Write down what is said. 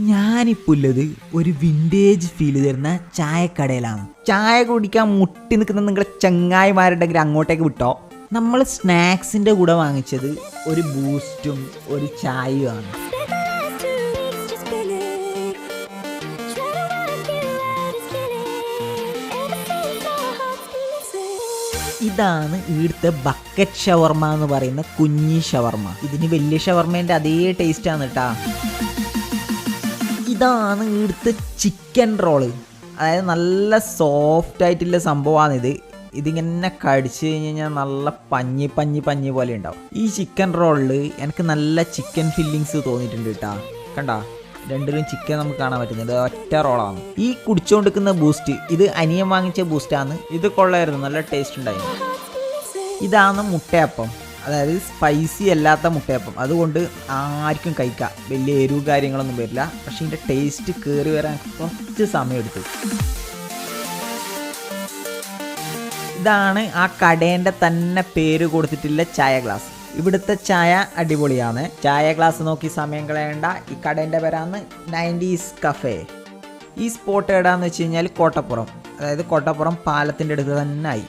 ഞാനിപ്പോൾ ഉള്ളത് ഒരു വിൻറ്റേജ് ഫീൽ തരുന്ന ചായക്കടയിലാണ്. ചായ കുടിക്കാൻ മുട്ടി നിൽക്കുന്ന നിങ്ങളെ ചങ്ങായിമാരുണ്ടെങ്കിൽ അങ്ങോട്ടേക്ക് വിട്ടോ. നമ്മൾ സ്നാക്സിൻ്റെ കൂടെ വാങ്ങിച്ചത് ഒരു ബൂസ്റ്റും ഒരു ചായയുമാണ്. ഇതാണ് ഇവിടുത്തെ ബക്കറ്റ് ഷവർമ എന്ന് പറയുന്ന കുഞ്ഞി ഷവർമ. ഇതിന് വലിയ ഷവർമേൻ്റെ അതേ ടേസ്റ്റാണ് കേട്ടോ. ഇതാണ് ഇവിടുത്തെ ചിക്കൻ റോള്. അതായത് നല്ല സോഫ്റ്റ് ആയിട്ടുള്ള സംഭവമാണിത്. ഇതിങ്ങനെ കടിച്ചു കഴിഞ്ഞ് കഴിഞ്ഞാൽ നല്ല പഞ്ഞി പോലെ ഉണ്ടാവും. ഈ ചിക്കൻ റോളിൽ എനിക്ക് നല്ല ചിക്കൻ ഫില്ലിങ്സ് തോന്നിയിട്ടുണ്ട് കേട്ടോ. കണ്ടോ, രണ്ടിലും ചിക്കൻ നമുക്ക് കാണാൻ പറ്റുന്നുണ്ട്. ഒറ്റ റോളാണ്. ഈ കുടിച്ചുകൊണ്ടിരിക്കുന്ന ബൂസ്റ്റ് ഇത് അനിയൻ വാങ്ങിച്ച ബൂസ്റ്റാണ്. ഇത് കൊള്ളായിരുന്നു, നല്ല ടേസ്റ്റ് ഉണ്ടായിരുന്നു. ഇതാണ് മുട്ടയപ്പം, അതായത് സ്പൈസി അല്ലാത്ത മുട്ടയപ്പം. അതുകൊണ്ട് ആർക്കും കഴിക്കാം, വലിയ എരിവ് കാര്യങ്ങളൊന്നും വരില്ല. പക്ഷേ ഇതിൻ്റെ ടേസ്റ്റ് കയറി വരാൻ കുറച്ച് സമയമെടുത്തു. ഇതാണ് ആ കടേൻ്റെ തന്നെ പേര് കൊടുത്തിട്ടുള്ള ചായ ഗ്ലാസ്. ഇവിടുത്തെ ചായ അടിപൊളിയാണ്. ചായ ഗ്ലാസ് നോക്കി സമയം കളയണ്ട. ഈ കടേൻ്റെ പേരാണ് 90s കഫേ. ഈ സ്പോട്ട് എവിടെയാണെന്ന് വെച്ച് കഴിഞ്ഞാൽ കോട്ടപ്പുറം, അതായത് കോട്ടപ്പുറം പാലത്തിൻ്റെ അടുത്ത് തന്നെ ആയി.